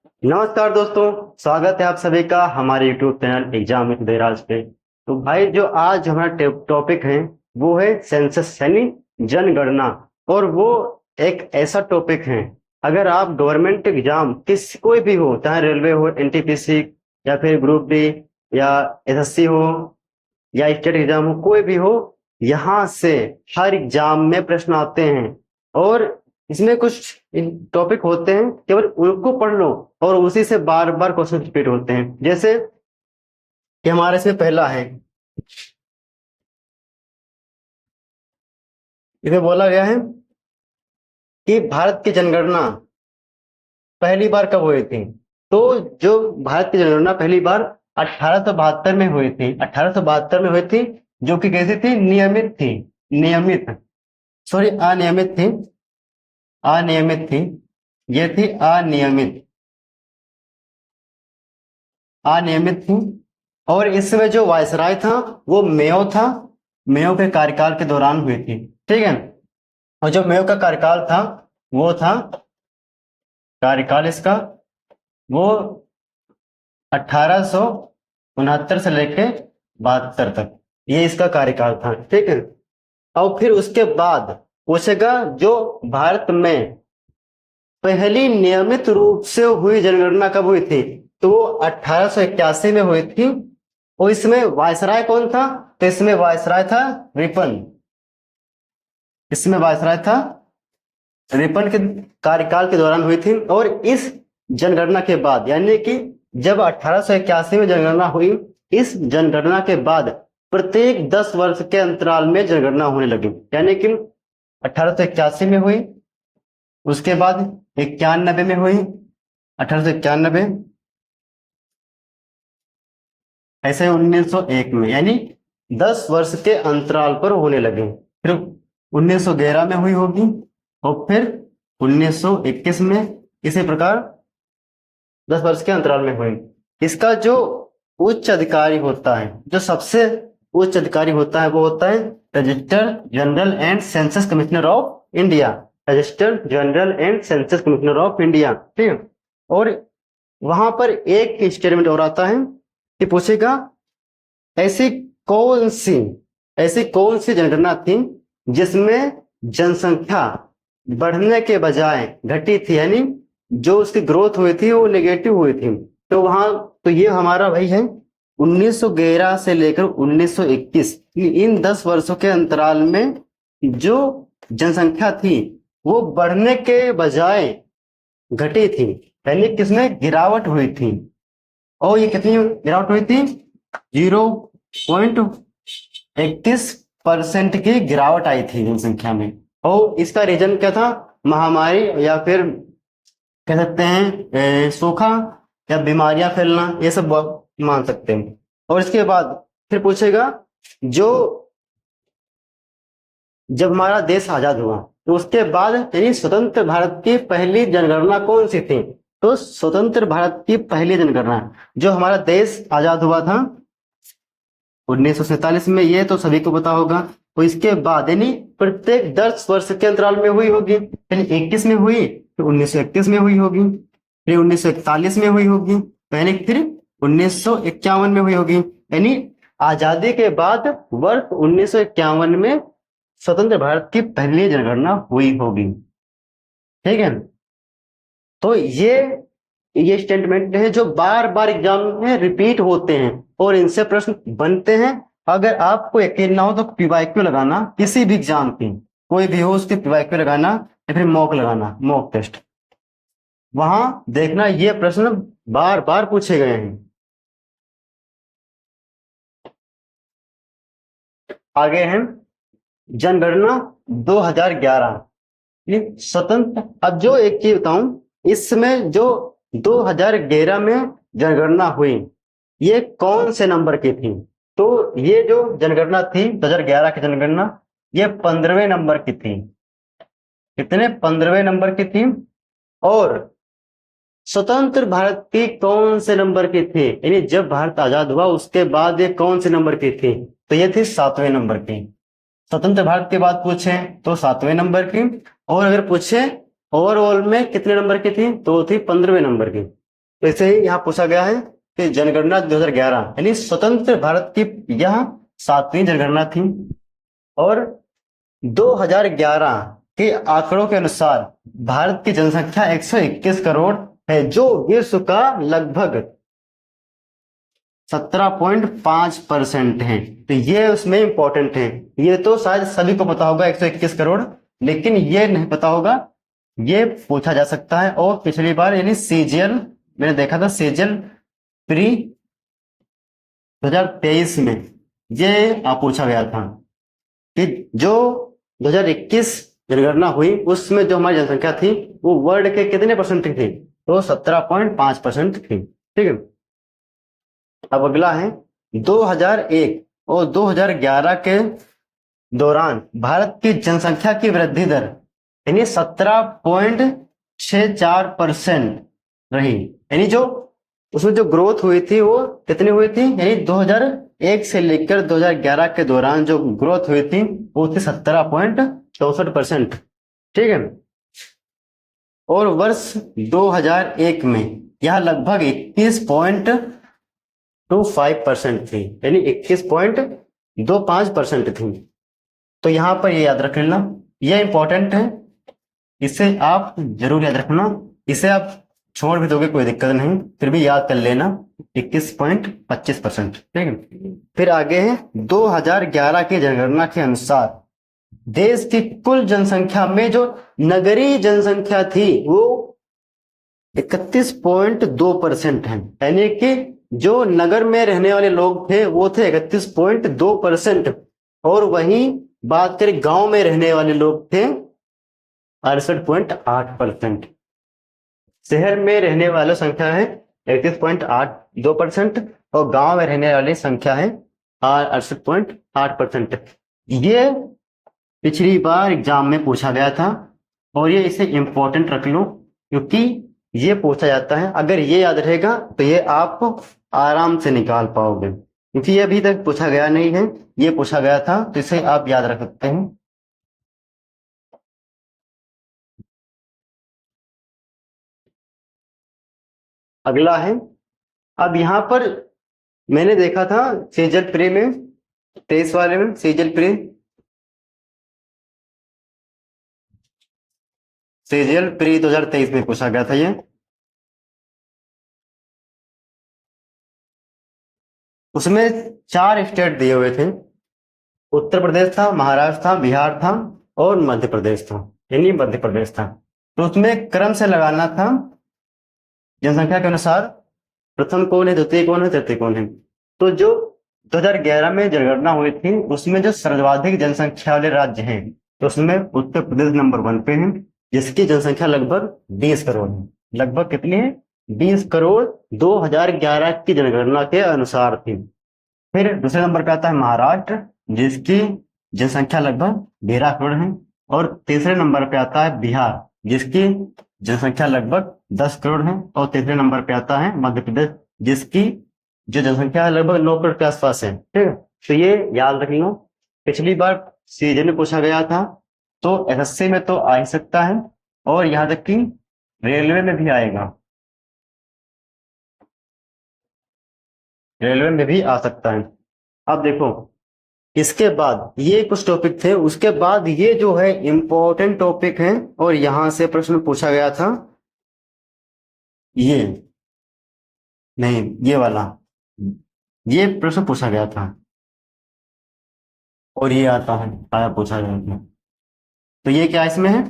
नमस्कार दोस्तों, स्वागत है आप सभी का हमारे YouTube चैनल एग्जाम विद देराज पे। तो भाई जो आज हमारा टॉपिक है वो है सेंसस यानी जनगणना। और वो एक ऐसा टॉपिक है, अगर आप गवर्नमेंट एग्जाम कोई भी हो, चाहे रेलवे हो, एनटीपीसी या फिर ग्रुप डी या एसएससी हो या स्टेट एग्जाम हो, कोई भी हो, यहाँ से हर एग्जाम में प्रश्न आते हैं। और इसमें कुछ टॉपिक होते हैं, केवल उनको पढ़ लो और उसी से बार बार क्वेश्चन रिपीट होते हैं। जैसे कि हमारे इसमें पहला है, इसमें बोला गया है कि भारत की जनगणना पहली बार कब हुई थी। तो जो भारत की जनगणना पहली बार 1872 में हुई थी, 1872 में हुई थी, जो कि कैसी थी, नियमित थी। नियमित, सॉरी, अनियमित थी। अनियमित थी, ये थी अनियमित, अनियमित थी। और इसमें जो वायसराय था वो मेयो था, मेयो के कार्यकाल के दौरान हुई थी। ठीक है। और जो मेयो का कार्यकाल था वो था, कार्यकाल इसका वो 1869 से लेके 72 तक, ये इसका कार्यकाल था। ठीक है। और फिर उसके बाद पूछेगा जो भारत में पहली नियमित रूप से हुई जनगणना कब हुई थी, तो वो 1881 में हुई थी। और इसमें वायसराय कौन था, तो इसमें वायसराय था रिपन। इसमें वायसराय था रिपन के कार्यकाल के दौरान हुई थी। और इस जनगणना के बाद, यानी कि जब 1881 में जनगणना हुई, इस जनगणना के बाद प्रत्येक 10 वर्ष के अंतराल में जनगणना होने लगी। यानी कि 1881 में हुई, उसके बाद 91 में हुई, 1891, ऐसे 1901 में, यानी 10 वर्ष के अंतराल पर होने लगे। फिर 1911 में हुई होगी, और फिर 1921 में, इसी प्रकार 10 वर्ष के अंतराल में हुई। इसका जो उच्च अधिकारी होता है, जो सबसे उच्च अधिकारी होता है, वो होता है register general and census commissioner of India. Register general and census commissioner of India. ठीक है। और वहां पर एक स्टेटमेंट और आता है कि पूछेगा ऐसी कौन सी ऐसी कौन सी जनगणना थी जिसमें जनसंख्या बढ़ने के बजाय घटी थी, यानी जो उसकी ग्रोथ हुई थी वो नेगेटिव हुई थी। तो वहां, तो ये हमारा भाई है 1911 से लेकर 1921, इन 10 वर्षों के अंतराल में जो जनसंख्या थी वो बढ़ने के बजाय घटी थी, यानी किसमें गिरावट हुई थी। और ये कितनी गिरावट हुई थी, 0.31% की गिरावट आई थी जनसंख्या में। और इसका रीजन क्या था, महामारी, या फिर कह सकते हैं सूखा या बीमारियां फैलना, ये सब मान सकते हैं। और इसके बाद फिर पूछेगा जो जब हमारा देश आजाद हुआ तो उसके बाद, यानी स्वतंत्र भारत की पहली जनगणना कौन सी थी, तो स्वतंत्र भारत की पहली जनगणना जो हमारा देश आजाद हुआ था 1947 में, ये तो सभी को पता होगा। तो इसके बाद, यानी प्रत्येक 10 वर्ष के अंतराल में हुई होगी, यानी 21 में हुई, फिर 1931 में हुई होगी, फिर 1941 में हुई होगी, यानी फिर 1951 में हुई होगी। यानी आजादी के बाद वर्ष 1951 में स्वतंत्र भारत की पहली जनगणना हुई होगी। ठीक है। तो ये स्टेटमेंट है जो बार बार एग्जाम में रिपीट होते हैं और इनसे प्रश्न बनते हैं। अगर आपको यकीन ना हो तो पीवाईक्यू लगाना, किसी भी एग्जाम की, कोई भी हो उसकी पीवाईक्यू लगाना, या फिर मॉक लगाना, मॉक टेस्ट, वहां देखना ये प्रश्न बार बार पूछे गए हैं। आगे हैं जनगणना 2011, ये स्वतंत्र। अब जो एक चीज बताऊं, इसमें जो 2011 में जनगणना हुई, ये कौन से नंबर की थी, तो ये जो जनगणना थी 2011 की जनगणना, ये 15वें नंबर की थी। कितने, 15वें नंबर की थी। और स्वतंत्र भारत की कौन से नंबर की थी, यानी जब भारत आजाद हुआ उसके बाद ये कौन से नंबर की थी, तो ये थी 7वें नंबर की। स्वतंत्र भारत के बाद पूछे तो 7वें नंबर की। और अगर पूछे ओवरऑल में कितने नंबर की थी, तो वो थी 15वें नंबर की। तो इसे ही यहाँ पूछा गया है कि जनगणना 2011 यानी स्वतंत्र भारत की यह 7वीं जनगणना थी। और 2011 के आंकड़ों के अनुसार भारत की जनसंख्या 121 करोड़ है, जो विश्व का लगभग 17.5% है। तो ये उसमें इंपॉर्टेंट है। ये तो शायद सभी को पता होगा 121 करोड़, लेकिन ये नहीं पता होगा, ये पूछा जा सकता है। और पिछली बार यानी सीजीएल मैंने देखा था, सीजीएल प्री 2023 में ये पूछा गया था कि जो 2021 जनगणना हुई उसमें जो हमारी जनसंख्या थी वो वर्ल्ड के कितने परसेंट थी, तो 17.5% थी। ठीक है। अब अगला है 2001 और 2011 के दौरान भारत की जनसंख्या की वृद्धि दर यानी 17.64% रही। यानी जो उसमें जो ग्रोथ हुई थी वो कितनी हुई थी, यानी 2001 से लेकर 2011 के दौरान जो ग्रोथ हुई थी वो थी 17.64%। ठीक है। और वर्ष 2001 में यह लगभग 21.25% थी, यानी 21.25% थी। तो यहां पर ये याद रख लेना, यह इंपॉर्टेंट है, इसे आप जरूर याद रखना। इसे आप छोड़ भी दोगे कोई दिक्कत नहीं, फिर भी याद कर लेना 21.25%। ठीक है। फिर आगे है 2011 की जनगणना के अनुसार देश की कुल जनसंख्या में जो नगरीय जनसंख्या थी वो 31.2% है, यानी कि जो नगर में रहने वाले लोग थे वो थे 31.2%। और वहीं बात करें गांव में रहने वाले लोग थे 68.8%। शहर में रहने वालों संख्या है 31.82% और गांव में रहने वाली संख्या है 68.8%। ये पिछली बार एग्जाम में पूछा गया था और ये इसे इंपॉर्टेंट रख लो, क्योंकि ये पूछा जाता है। अगर ये याद रहेगा तो ये आप आराम से निकाल पाओगे, क्योंकि ये अभी तक पूछा गया नहीं है, ये पूछा गया था, तो इसे आप याद रख सकते हैं। अगला है, अब यहां पर मैंने देखा था सेजल प्रे में 23 वाले में, सेजल प्रे सेजल प्री 2023 में पूछा गया था ये। उसमें 4 स्टेट दिए हुए थे, उत्तर प्रदेश था, महाराष्ट्र था, बिहार था और मध्य प्रदेश था, यानी मध्य प्रदेश था। तो उसमें क्रम से लगाना था जनसंख्या के अनुसार, प्रथम कौन है, द्वितीय कौन है, तृतीय कौन है। तो जो 2011 में जनगणना हुई थी उसमें जो सर्वाधिक जनसंख्या वाले राज्य हैं, तो उसमें उत्तर प्रदेश नंबर 1 पे है, जिसकी जनसंख्या लगभग 20 करोड़ है। लगभग कितनी है, 20 करोड़ 2011 की जनगणना के अनुसार थी। फिर दूसरे नंबर पे आता है महाराष्ट्र, जिसकी जनसंख्या लगभग 13 करोड़ है। और तीसरे नंबर पे आता है बिहार, जिसकी जनसंख्या लगभग 10 करोड़ है। और तीसरे नंबर पे आता है मध्य प्रदेश, जिसकी जो जनसंख्या लगभग 9 करोड़ के आसपास है। ठीक है। तो ये याद रख लो, पिछली बार सीजन में पूछा गया था, तो एसएससी में तो आ ही सकता है, और यहाँ तक कि रेलवे में भी आएगा, रेलवे में भी आ सकता है। अब देखो, इसके बाद ये कुछ टॉपिक थे, उसके बाद ये जो है इंपॉर्टेंट टॉपिक है और यहां से प्रश्न पूछा गया था, ये नहीं, ये वाला, ये प्रश्न पूछा गया था और ये आता है, आया पूछा गया था। तो ये क्या इसमें है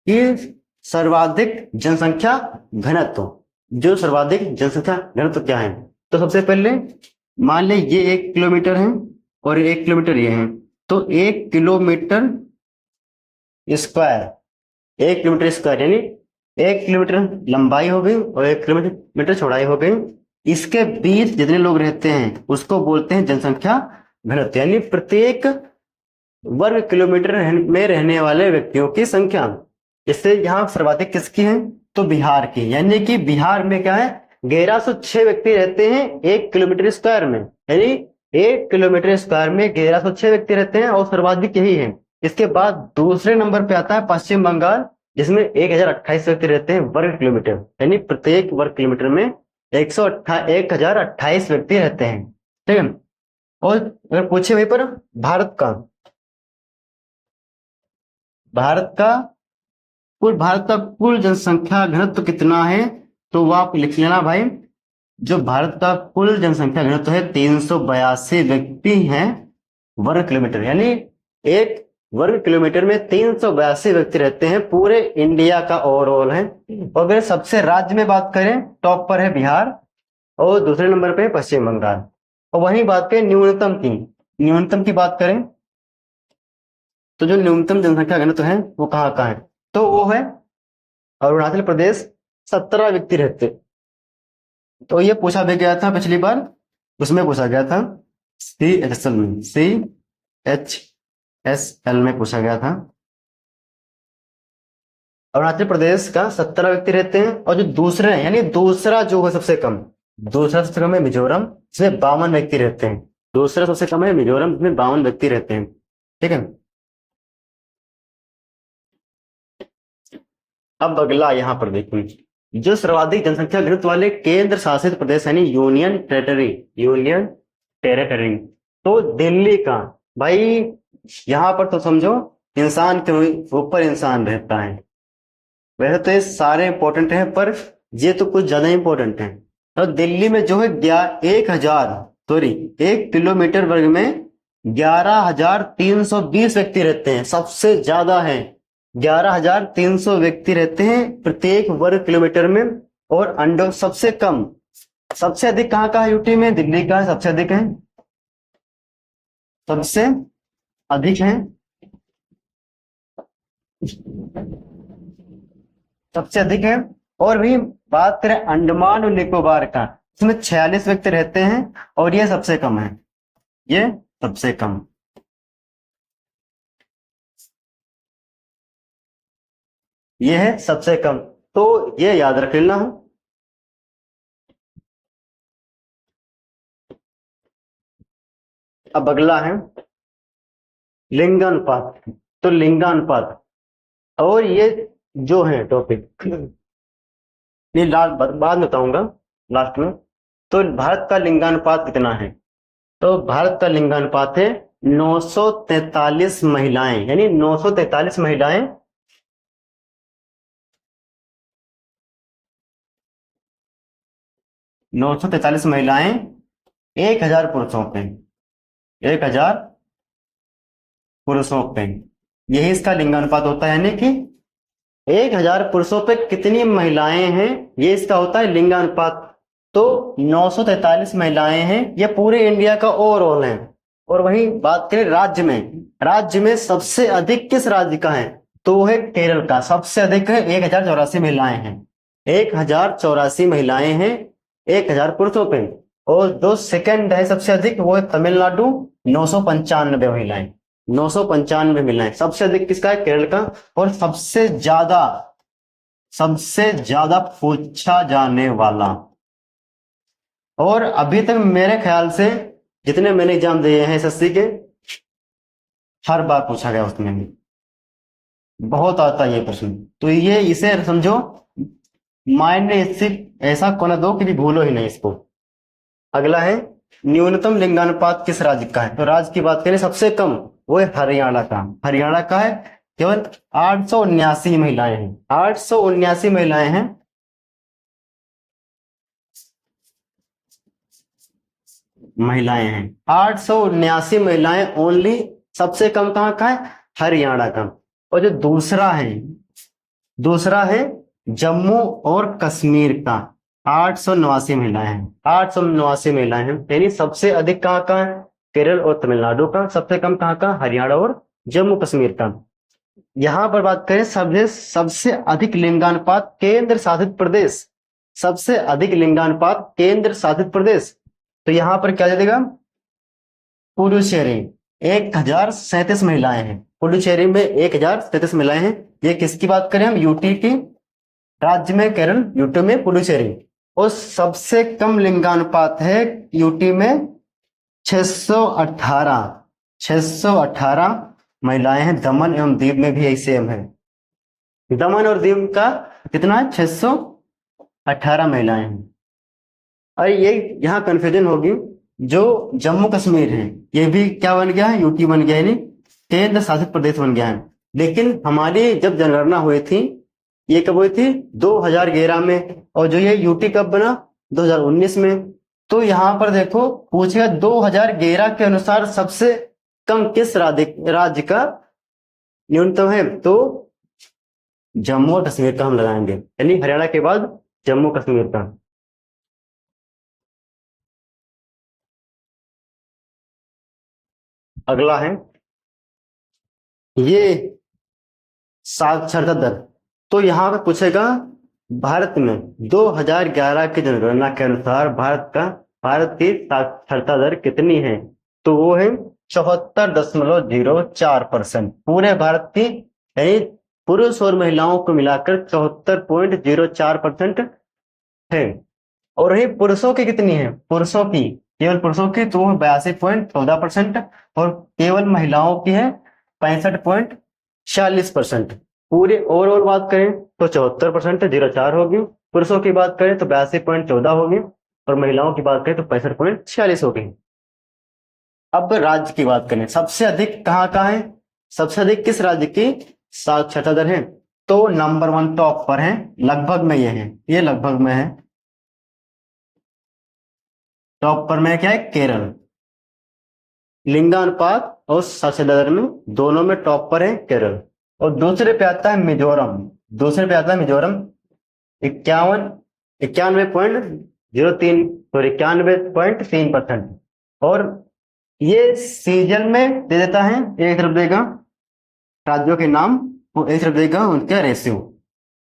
कि सर्वाधिक जनसंख्या घनत्व, जो सर्वाधिक जनसंख्या घनत्व क्या है। तो सबसे पहले मान ले ये 1 किलोमीटर है और 1 किलोमीटर ये है, तो 1 किलोमीटर स्क्वायर, 1 किलोमीटर स्क्वायर यानी 1 किलोमीटर लंबाई हो गई और 1 किलोमीटर चौड़ाई हो गई। इसके बीच जितने लोग रहते हैं उसको बोलते हैं जनसंख्या घनत्व, यानी प्रत्येक वर्ग किलोमीटर में रहने वाले व्यक्तियों की संख्या। इससे यहाँ सर्वाधिक किसकी है, तो बिहार की, यानी कि बिहार में क्या है 1106 व्यक्ति रहते हैं 1 किलोमीटर स्क्वायर में, यानी 1 किलोमीटर स्क्वायर में 1106 व्यक्ति रहते हैं और सर्वाधिक यही है। इसके बाद दूसरे नंबर पे आता है पश्चिम बंगाल, जिसमें 1028 व्यक्ति रहते हैं वर्ग किलोमीटर, यानी प्रत्येक वर्ग किलोमीटर में 1028 व्यक्ति रहते हैं। ठीक है। और अगर पूछे वहीं पर भारत का भारत का कुल जनसंख्या घनत्व कितना है, तो वो आप लिख लेना भाई। जो भारत का कुल जनसंख्या घनत्व है 382 व्यक्ति हैं वर्ग किलोमीटर, यानी एक वर्ग किलोमीटर में 382 व्यक्ति रहते हैं पूरे इंडिया का ओवरऑल है। और अगर सबसे राज्य में बात करें, टॉप पर है बिहार और दूसरे नंबर पे है पश्चिम बंगाल। और वहीं बात करें न्यूनतम की बात करें, तो जो न्यूनतम जनसंख्या घनत्व है वो कहाँ का है, तो वो है अरुणाचल प्रदेश, 17 व्यक्ति रहते। तो ये पूछा भी गया था पिछली बार, उसमें पूछा गया था CHSL में पूछा गया था। अरुणाचल प्रदेश का 17 व्यक्ति रहते हैं। और जो दूसरे हैं, यानी दूसरा जो है सबसे कम है मिजोरम, जिसमें 52 व्यक्ति रहते हैं। दूसरा सबसे कम है मिजोरम, जिसमें 52 व्यक्ति रहते हैं। ठीक है। अब अगला यहाँ पर देखिए, जो सर्वाधिक जनसंख्या घनत्व वाले केंद्र शासित प्रदेश यानी यूनियन टेरेटरी, तो दिल्ली का। भाई यहाँ पर तो समझो इंसान के ऊपर इंसान रहता है। वैसे तो ये सारे इंपॉर्टेंट हैं, पर ये तो कुछ ज्यादा इंपॉर्टेंट है। तो दिल्ली में जो है 1 किलोमीटर वर्ग में 11,320 व्यक्ति रहते हैं, सबसे ज्यादा है। 11,300 व्यक्ति रहते हैं प्रत्येक वर्ग किलोमीटर में। और अंडो सबसे अधिक कहाँ का है, यूटी में दिल्ली का सबसे अधिक है, सबसे अधिक है, सबसे अधिक है। और भी बात करें अंडमान और निकोबार का, इसमें 46 व्यक्ति रहते हैं और ये सबसे कम है, ये सबसे कम। ये है सबसे कम, तो ये याद रख लेना है। अब अगला है लिंगानुपात। तो लिंगानुपात, और ये जो है टॉपिक ये बाद में बताऊंगा लास्ट में। तो भारत का लिंगानुपात कितना है, तो भारत का लिंगानुपात है 943 महिलाएं, यानी 943 महिलाएं 943 महिलाएं 1000 पुरुषों पे, 1000 पुरुषों पे, यही इसका लिंगानुपात होता है। यानी कि 1000 पुरुषों पे कितनी महिलाएं हैं, ये इसका होता है लिंगानुपात। तो 943 महिलाएं हैं, ये पूरे इंडिया का ओवरऑल है। और वहीं बात करें राज्य में सबसे अधिक किस राज्य का है, तो वो है केरल का, सबसे अधिक है 1084 महिलाएं हैं, 1084 महिलाएं हैं 1000 पुरुषों पे। और जो सेकंड है सबसे अधिक, वो है तमिलनाडु, 995 महिलाएं, 995 महिलाएं। सबसे अधिक किसका है, केरल का। और सबसे ज्यादा पूछा जाने वाला, और अभी तक मेरे ख्याल से जितने मैंने एग्जाम दिए हैं एसएससी के, हर बार पूछा गया उसमें भी, बहुत आता है ये प्रश्न। तो ये इसे समझो माइंड में इससे ऐसा कोना दो कि भी भूलो ही नहीं इसको। अगला है न्यूनतम लिंगानुपात किस राज्य का है, तो राज्य की बात करें सबसे कम, वो है हरियाणा का है, केवल 879 महिलाएं हैं, 879 महिलाएं हैं। महिलाएं हैं 879 महिलाएं ओनली, सबसे कम कहाँ का है, हरियाणा का। और जो दूसरा है जम्मू और कश्मीर का, 889 महिलाएं हैं, 889 महिलाएं हैं। यानी सबसे अधिक कहाँ का है, केरल और तमिलनाडु का, सबसे कम कहाँ का, हरियाणा और जम्मू कश्मीर का। यहां पर बात करें सबसे अधिक लिंगानुपात केंद्र शासित प्रदेश, सबसे अधिक लिंगानुपात केंद्र शासित प्रदेश, तो यहां पर क्या देगा, पुडुचेरी, 1037 महिलाएं हैं पुडुचेरी में, 1037 महिलाएं हैं। ये किसकी बात करें हम, यूटी की, राज्य में केरल, यूटी में पुडुचेरी। और सबसे कम लिंगानुपात है यूटी में 618 महिलाएं हैं, दमन एवं दीव में भी यही सेम है, दमन और दीव का कितना है, 618 महिलाएं हैं। और ये यहाँ कंफ्यूजन होगी, जो जम्मू कश्मीर है ये भी क्या बन गया है, यूटी बन गया है, यानी केंद्र शासित प्रदेश बन गया है। लेकिन हमारी जब जनगणना हुई थी, ये कब हुई थी, 2011 में, और जो ये यूटी कब बना, 2019 में। तो यहाँ पर देखो पूछेगा 2011 के अनुसार सबसे कम किस राज्य का न्यूनतम है, तो जम्मू और कश्मीर का हम लगाएंगे, यानी हरियाणा के बाद जम्मू कश्मीर का। अगला है ये साक्षरता दर। तो यहाँ पे पूछेगा भारत में 2011 की जनगणना के अनुसार भारत की साक्षरता दर कितनी है, तो वो है 74.04%। पूरे भारत की, यानी पुरुष और महिलाओं को मिलाकर 74.04% है। और वही पुरुषों की कितनी है, पुरुषों की, केवल पुरुषों की तो 82.14%, और केवल महिलाओं की है 65.46%। पूरे ओवरऑल बात करें तो 74.04 होगी, पुरुषों की बात करें तो 82.14 होगी, और महिलाओं की बात करें तो 65.46 होगी। अब राज्य की बात करें, सबसे अधिक कहाँ का है, सबसे अधिक किस राज्य की साक्षरता दर है, तो नंबर 1 टॉप पर है, लगभग में ये है, ये लगभग में है, टॉप पर में क्या है, केरल। लिंगानुपात और साक्षरता दर में दोनों में टॉप पर है केरल। और दूसरे पे आता है मिजोरम, दूसरे पे आता है मिजोरम 91.03% और ये सीजन में दे देता है, एक तरफ देगा राज्यों के नाम, वो एक तरफ देगा उनका रेशियो।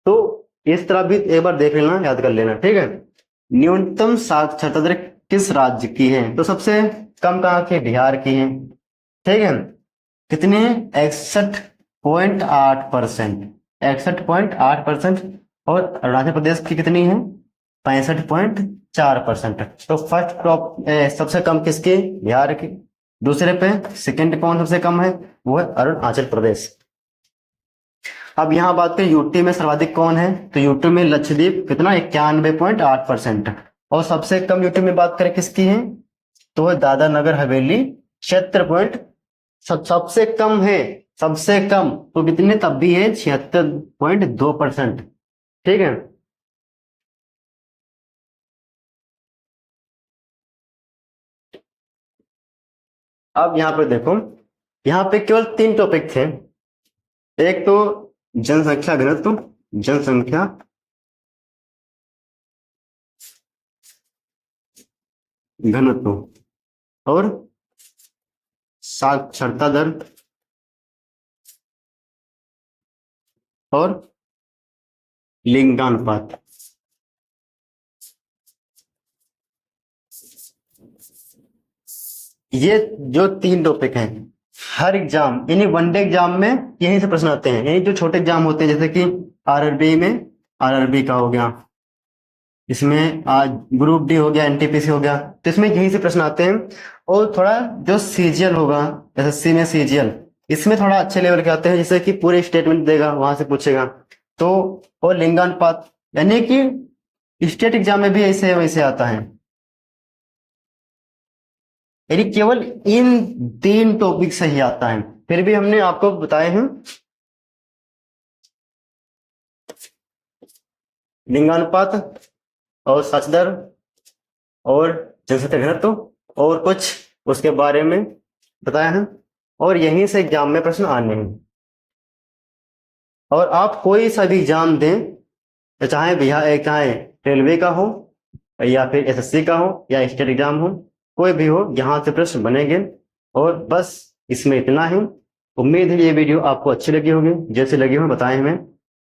तो इस तरह भी एक बार देख लेना, याद कर लेना, ठीक है। न्यूनतम साक्षरता दर किस राज्य की है, तो सबसे कम कहाँ की, बिहार की है, ठीक है। कितनी है, 61.8%, 61.8%। और अरुणाचल प्रदेश की कितनी है, 65.4%। तो फर्स्ट टॉप सबसे कम किसकी, बिहार की। दूसरे पे सेकंड कौन सबसे कम है, वो है अरुणाचल प्रदेश। अब यहाँ बात करें यूटी में सर्वाधिक कौन है, तो यूटी में लक्षद्वीप, कितना, 91.8%। और सबसे कम यूटी में बात करें किसकी है, तो है दादरा नगर हवेली, 76 सबसे कम है, सबसे कम तो कितने, तब भी है 76.2%, ठीक है। अब यहाँ पे देखो, यहाँ पे केवल 3 टॉपिक थे। एक तो जनसंख्या घनत्व, जनसंख्या घनत्व, और साक्षरता दर, और लिंगानुपात। ये जो 3 टॉपिक हैं, हर एग्जाम यानी वनडे एग्जाम में यहीं से प्रश्न आते हैं, यही जो छोटे एग्जाम होते हैं, जैसे कि आरआरबी में, आरआरबी का हो गया, इसमें आज ग्रुप डी हो गया, एनटीपीसी हो गया, तो इसमें यहीं से प्रश्न आते हैं। और थोड़ा जो सीजीएल होगा, एसएससी में सीजीएल, इसमें थोड़ा अच्छे लेवल के आते हैं, जैसे कि पूरे स्टेटमेंट देगा, वहां से पूछेगा। तो और लिंगानुपात, यानी कि स्टेट एग्जाम में भी ऐसे वैसे आता है, यानी केवल इन 3 टॉपिक से ही आता है। फिर भी हमने आपको बताए हैं लिंगानुपात और सच दर और जनसंख्या घनत्व और कुछ उसके बारे में बताया है, और यहीं से एग्जाम में प्रश्न आने हैं। और आप कोई सा भी एग्जाम दें, चाहे बिहार, चाहे रेलवे का हो, या फिर एसएससी का हो, या स्टेट एग्जाम हो, कोई भी हो, यहाँ से प्रश्न बनेंगे। और बस इसमें इतना ही। उम्मीद है ये वीडियो आपको अच्छी लगी होगी, जैसे लगी हो बताएं हमें।